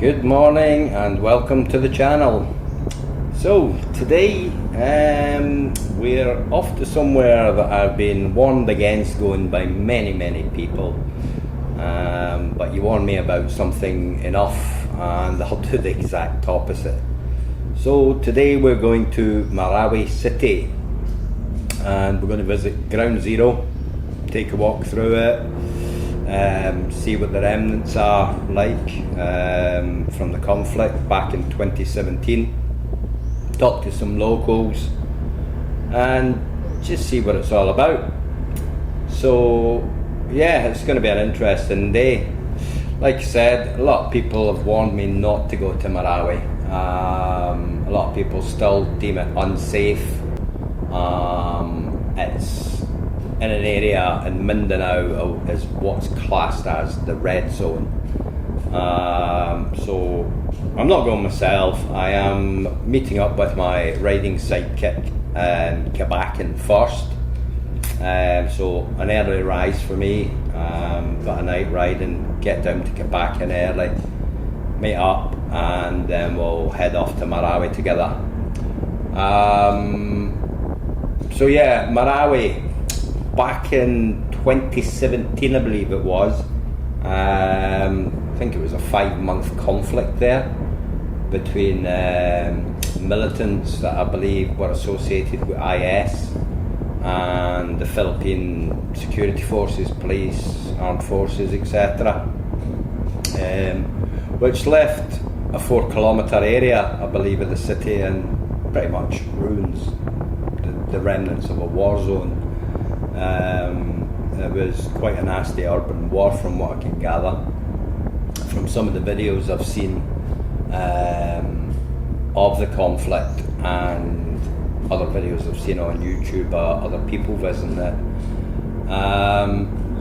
Good morning and welcome to the channel. So today we're off to somewhere that I've been warned against going by many people, but you warned me about something enough and I'll do the exact opposite. So today we're going to Marawi City and we're going to visit Ground Zero, take a walk through it, see what the remnants are like from the conflict back in 2017, talk to some locals and just see what it's all about. So yeah, it's going to be an interesting day. Like I said, a lot of people have warned me not to go to Marawi. A lot of people still deem it unsafe. It's in an area in Mindanao is what's classed as the red zone. So I'm not going myself. I am meeting up with my riding sidekick in Kabakin first. So an early rise for me, got a night ride and get down to Kabakin early, meet up, and then we'll head off to Marawi together. So yeah, Marawi. Back in 2017, I believe it was, I think it was a 5-month conflict there between militants that I believe were associated with IS and the Philippine security forces, police, armed forces, etc. Which left a 4-kilometre area, I believe, of the city in pretty much ruins, the remnants of a war zone. It was quite a nasty urban war from what I can gather from some of the videos I've seen of the conflict and other videos I've seen on YouTube or other people visiting it.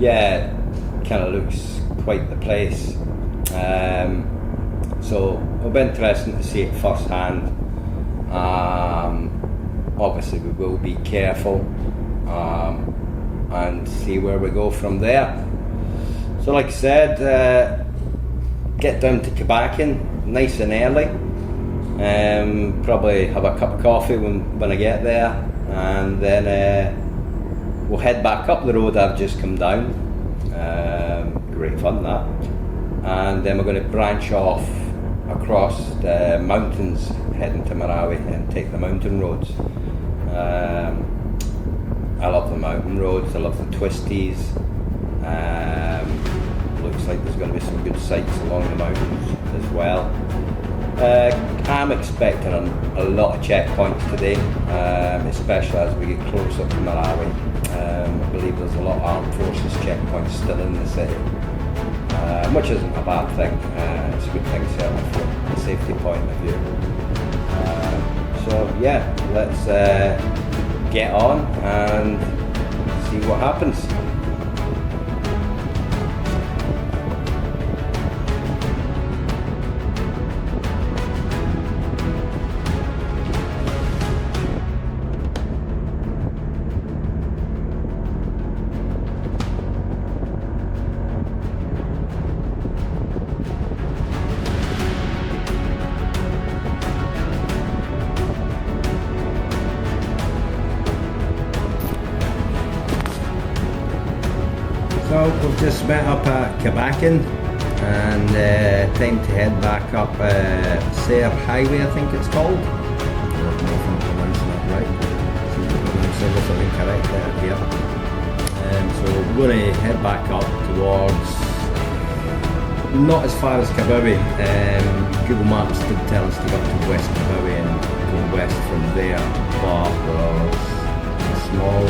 Yeah, kind of looks quite the place. So it'll be interesting to see it firsthand. Obviously we will be careful and see where we go from there. So like I said, get down to Kabakin nice and early, probably have a cup of coffee when I get there, and then we'll head back up the road I've just come down. Great fun that. And then we're going to branch off across the mountains heading to Marawi and take the mountain roads. I love the mountain roads, I love the twisties. Looks like there's going to be some good sights along the mountains as well. I'm expecting a lot of checkpoints today, especially as we get closer to Marawi. I believe there's a lot of armed forces checkpoints still in the city, which isn't a bad thing. It's a good thing certainly from a safety point of view. So yeah, let's get on and see what happens. So we've just met up at Kabakin and time to head back up Sayre Highway, I think it's called. I don't know if I'm pronouncing that right. Seems like I'm incorrect there here. So we're going to head back up towards, not as far as Kabawi. Google Maps did tell us to go up to West Kabawi and go west from there, but there's a small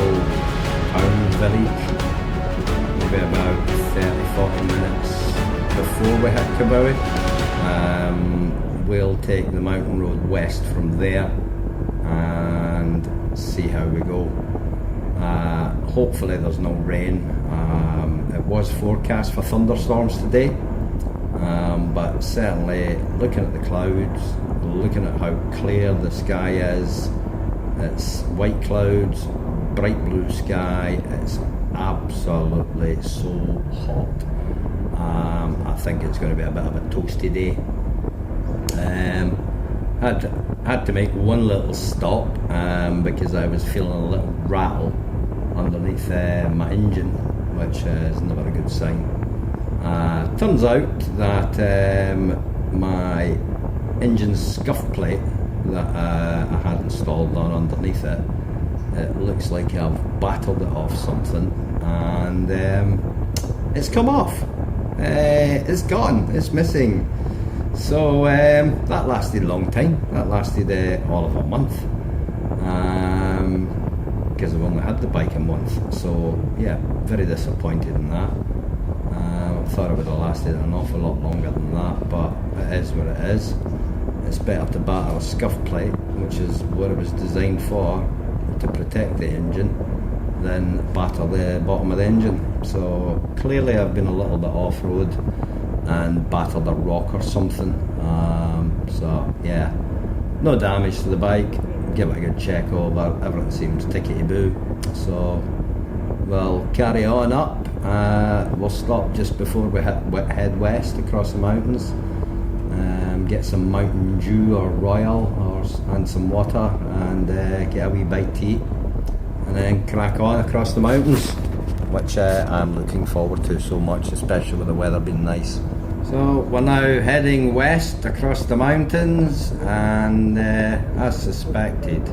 town village about 30-40 minutes before we hit Kabawi. We'll take the mountain road west from there and see how we go. Hopefully there's no rain. It was forecast for thunderstorms today, but certainly looking at the clouds, looking at how clear the sky is, it's white clouds, bright blue sky, it's absolutely so hot. I think it's going to be a bit of a toasty day. Had to make one little stop because I was feeling a little rattle underneath my engine, which is never a good sign. Turns out that my engine scuff plate that I had installed on underneath it, it looks like I've battled it off something, and it's come off. It's gone. It's missing. So that lasted a long time. That lasted all of a month, because I've only had the bike a month. So yeah, very disappointed in that. I thought it would have lasted an awful lot longer than that, but it is what it is. It's better to batter a scuff plate, which is what it was designed for, to protect the engine, than batter the bottom of the engine. So clearly I've been a little bit off-road and battered a rock or something. So yeah, no damage to the bike. Give it a good check over. Everything seems tickety-boo. So we'll carry on up. We'll stop just before we head west across the mountains. Get some Mountain Dew or Royal and some water, and get a wee bite to eat, and then crack on across the mountains, which I'm looking forward to so much, especially with the weather being nice. So we're now heading west across the mountains, and as suspected,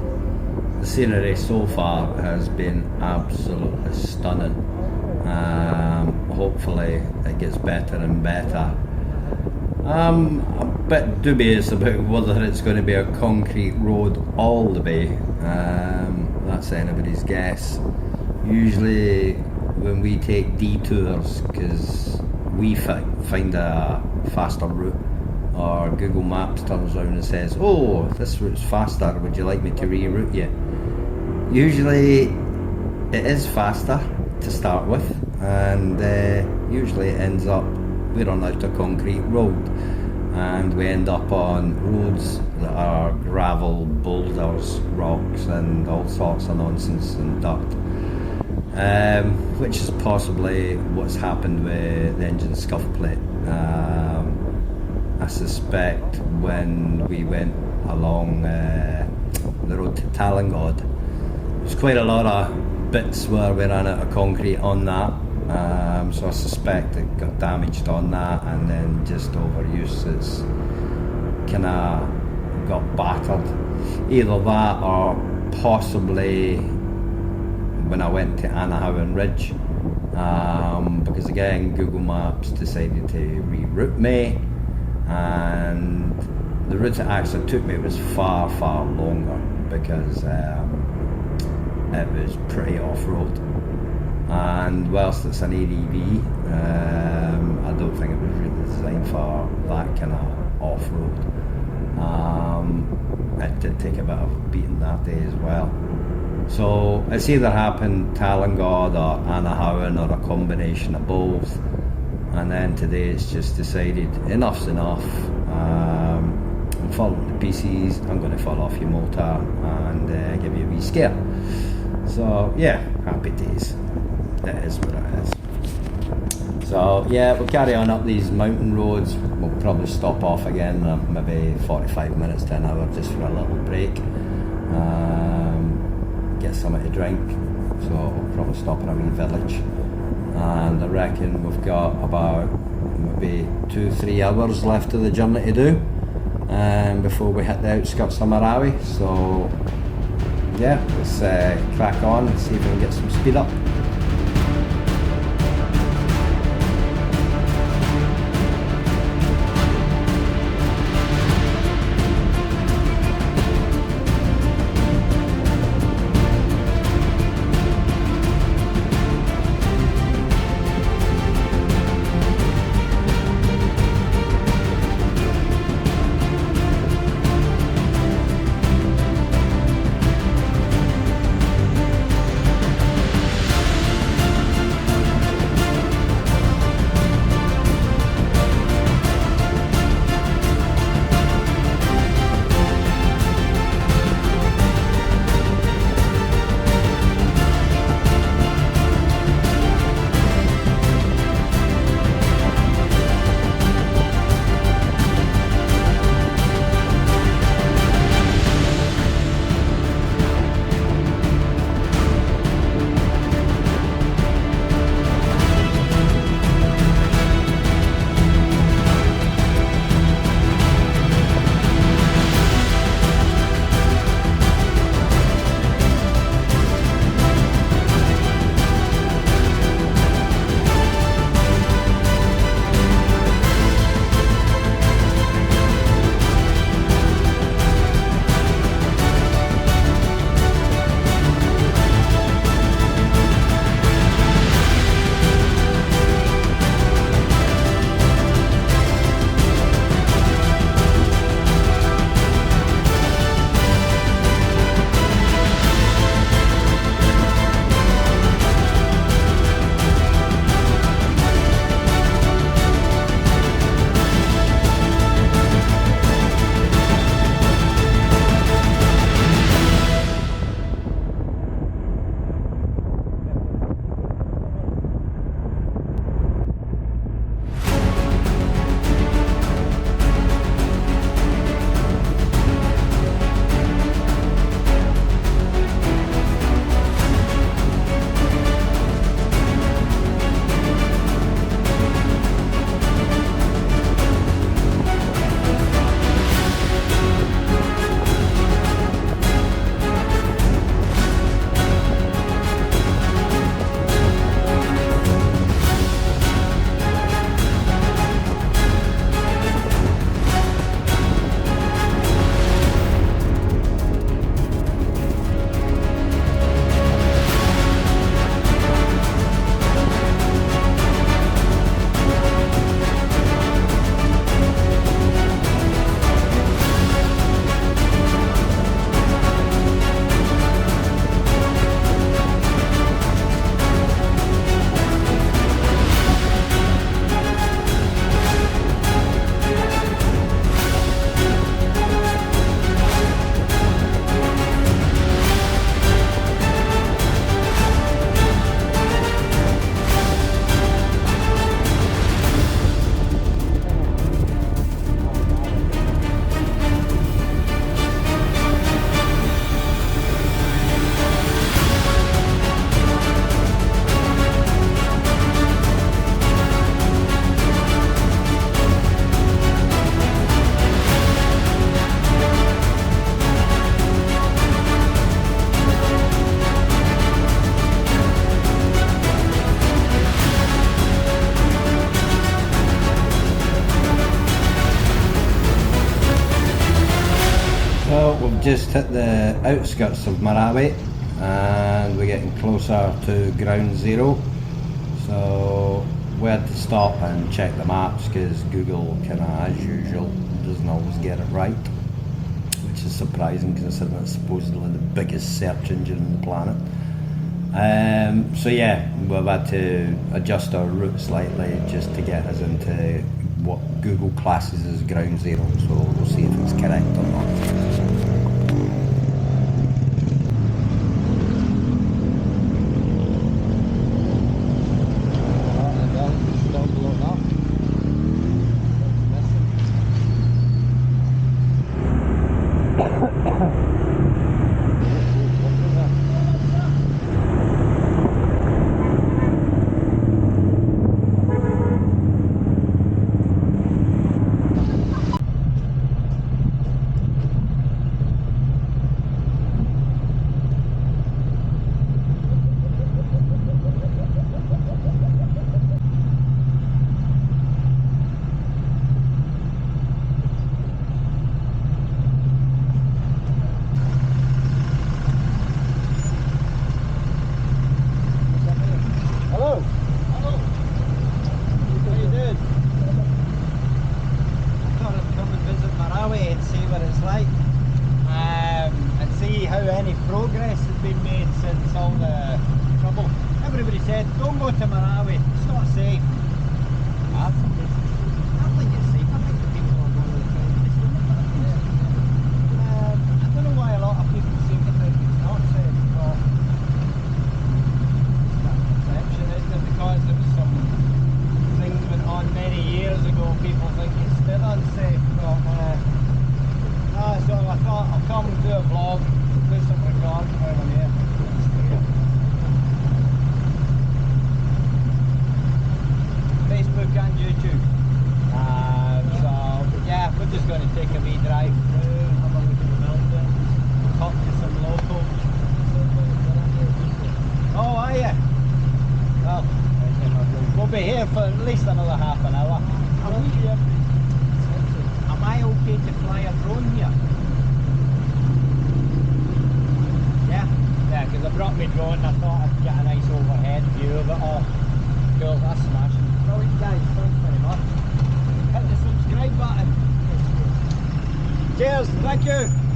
the scenery so far has been absolutely stunning. Hopefully it gets better and better. I'm a bit dubious about whether it's going to be a concrete road all the way. That's anybody's guess. Usually when we take detours, because we find a faster route, or Google Maps turns around and says, oh, this route's faster, would you like me to reroute you? Usually it is faster to start with, and usually it ends up we're on out a concrete road, and we end up on roads that are gravel, boulders, rocks, and all sorts of nonsense and dirt, which is possibly what's happened with the engine scuff plate. I suspect when we went along the road to Talangod, there's quite a lot of bits where we ran out of concrete on that. So I suspect it got damaged on that, and then just overuse, it's kind of got battered. Either that, or possibly when I went to Anahowen Ridge, because again Google Maps decided to reroute me, and the route it actually took me was far longer, because it was pretty off-road. And whilst it's an ADV, I don't think it was really designed for that kind of off-road. It did take a bit of a beating that day as well. So it's either happened Talangod or Anahowen, or a combination of both. And then today it's just decided enough's enough. I'm falling to pieces. I'm going to fall off your motor and give you a wee scare. So yeah, happy days. It is what it is. So yeah, we'll carry on up these mountain roads. We'll probably stop off again, maybe 45 minutes to an hour, just for a little break. Get something to drink. So we'll probably stop in a wee village. And I reckon we've got about maybe 2-3 hours left of the journey to do, before we hit the outskirts of Marawi. So yeah, let's crack on and see if we can get some speed up. just hit the outskirts of Marawi and we're getting closer to ground zero. So we had to stop and check the maps because Google as usual doesn't always get it right, which is surprising considering it's supposedly the biggest search engine on the planet. So yeah, we've had to adjust our route slightly just to get us into what Google classes as ground zero, so we'll see if it's correct or not. Cheers, thank you.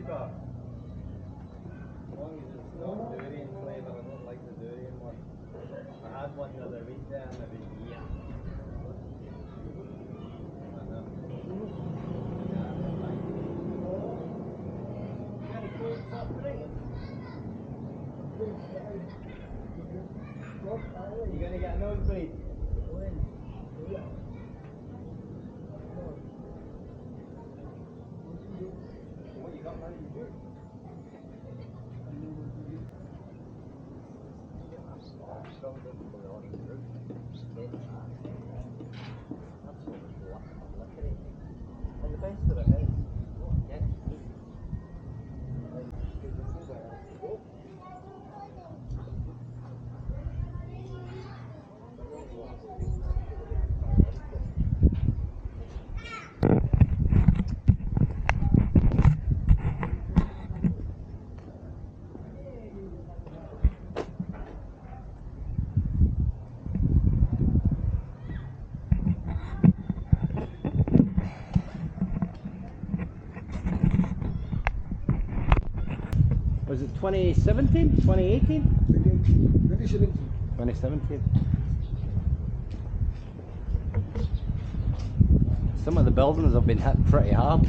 bar. As long as it's not durian flavour, I don't like the durian one. I had one the other week there and it was yeah. You gonna get a nosebleed? What you got now? You do? And the best of it is, yes, was it 2017? 2018? 2017. 2017. Some of the buildings have been hit pretty hard.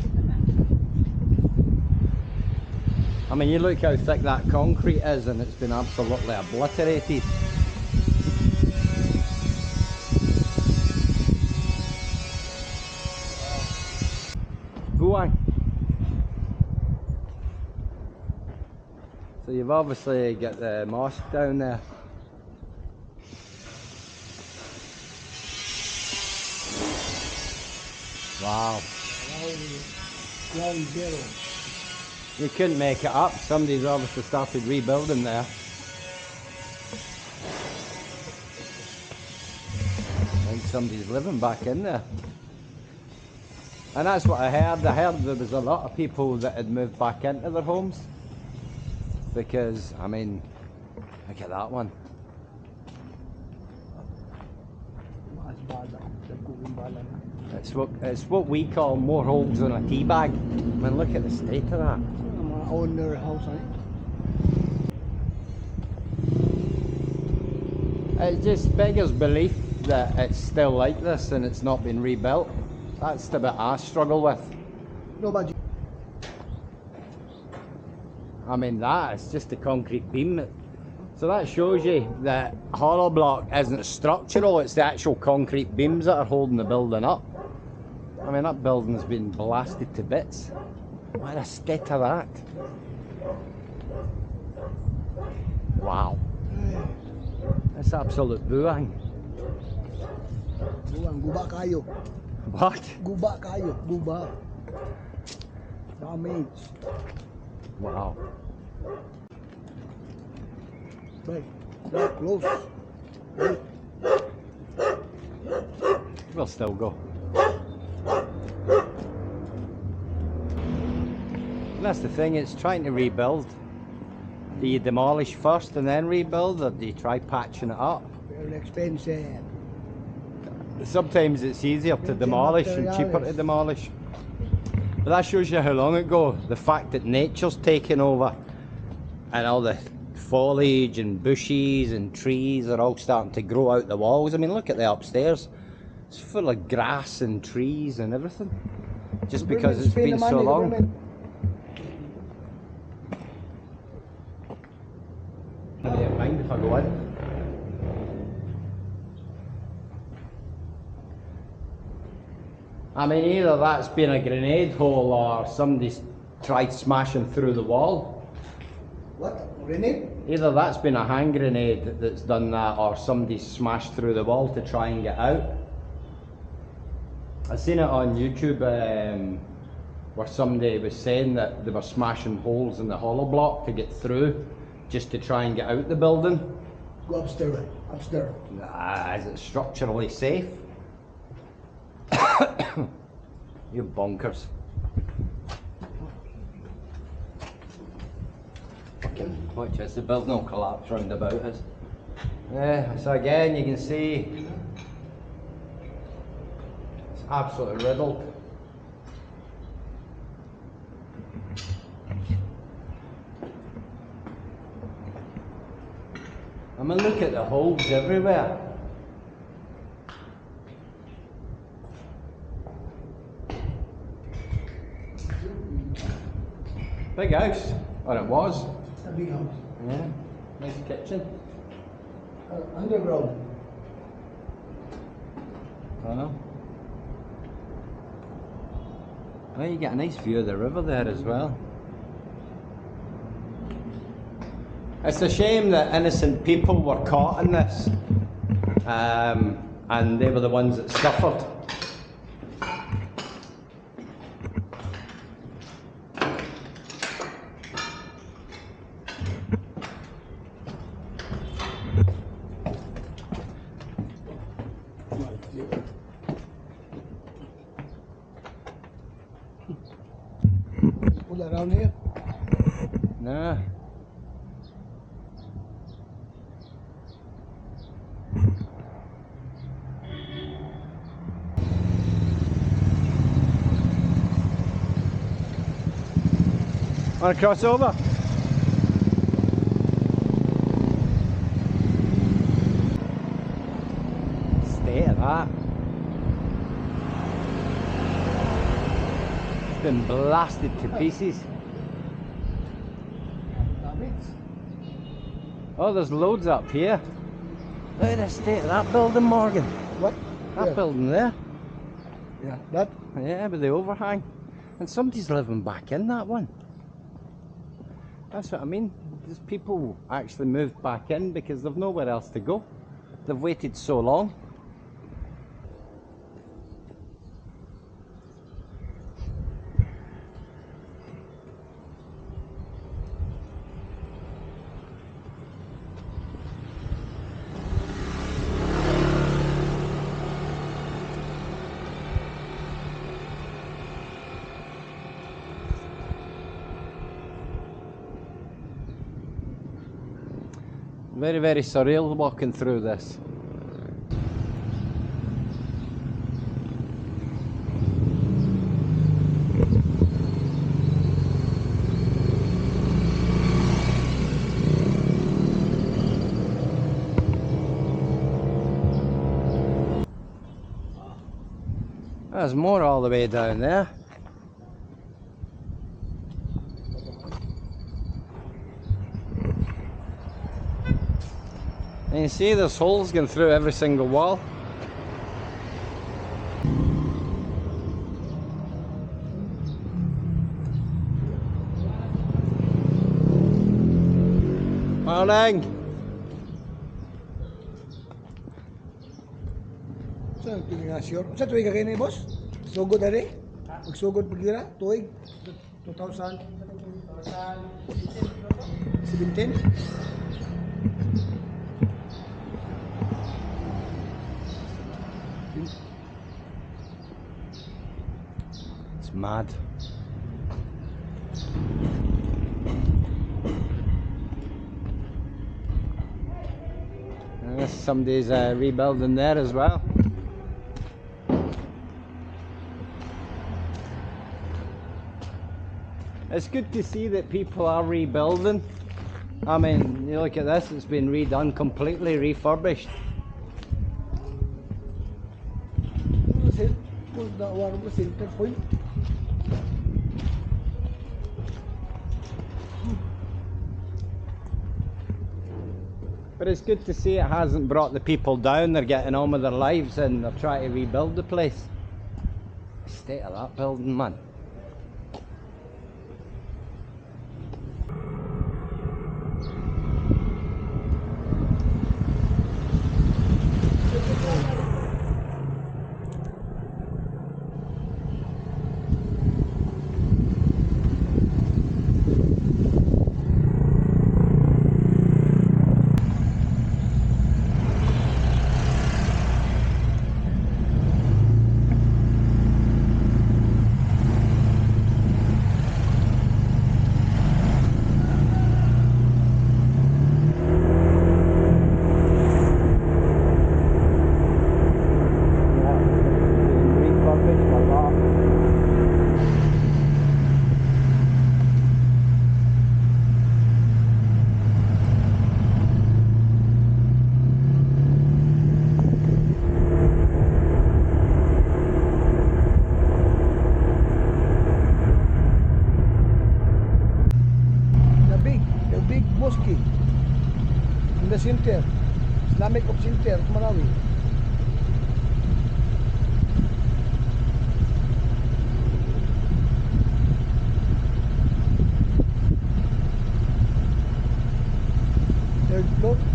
I mean, you look how thick that concrete is and it's been absolutely obliterated. Buang. So you've obviously got the mosque down there. Wow. Ground zero. You couldn't make it up. Somebody's obviously started rebuilding there. I think somebody's living back in there. And that's what I heard. I heard there was a lot of people that had moved back into their homes. Because, I mean, look at that one. It's what we call more holes than a tea bag. I mean, look at the state of that. My owner house, It just beggars belief that it's still like this and it's not been rebuilt. That's the bit I struggle with. No budget. I mean, that is just a concrete beam. So that shows you that hollow block isn't structural, it's the actual concrete beams that are holding the building up. I mean, that building's been blasted to bits. What a state of that. Wow. That's absolute buang. Buang, guba kayo. What? Guba kayo, guba. Damage. Wow. Right, right, close. Right. We'll still go. And that's the thing, it's trying to rebuild. Do you demolish first and then rebuild, or do you try patching it up? Very expensive. Sometimes it's easier to demolish and cheaper to demolish. But that shows you how long ago, the fact that nature's taken over and all the foliage and bushes and trees are all starting to grow out the walls. I mean, look at the upstairs. It's full of grass and trees and everything. Just because it's been so long. I don't mind if I go in. I mean, either that's been a grenade hole or somebody's tried smashing through the wall. What? Grenade? Either that's been a hand grenade that's done that, or somebody's smashed through the wall to try and get out. I seen it on YouTube where somebody was saying that they were smashing holes in the hollow block to get through, just to try and get out the building. Go upstairs, right? Upstairs. Is it structurally safe? You bonkers. Watch this, the building will collapse round about us. Yeah, so again you can see it's absolutely riddled. I mean, look at the holes everywhere. Big house, or it was. A big house. Yeah, nice kitchen. Underground. I know. Oh, you get a nice view of the river there as well. It's a shame that innocent people were caught in this, and they were the ones that suffered. Pull around here. Nah. Want to cross over? State of that. It's been blasted to pieces. Oh, there's loads up here. Look at the state of that building, Morgan. What? That Yeah. building there. Yeah, that. Yeah, with the overhang. And somebody's living back in that one. That's what I mean. There's people actually moved back in because they've nowhere else to go. They've waited so long. Very, very surreal walking through this. There's more all the way down there. And you see there's holes going through every single wall. Morning! Saan tuwing nga sure? Sa tuwing ka kayo na boss? Sugod na rin? Magsugod pagkira? Tuwing? 2017? It's mad. Somebody's rebuilding there as well. It's good to see that people are rebuilding. I mean, you look at this, it's been redone, completely refurbished. Center point. But it's good to see it hasn't brought the people down. They're getting on with their lives and they're trying to rebuild the place. The state of that building, man. the center. Islamic of center of Marawi. Third floor.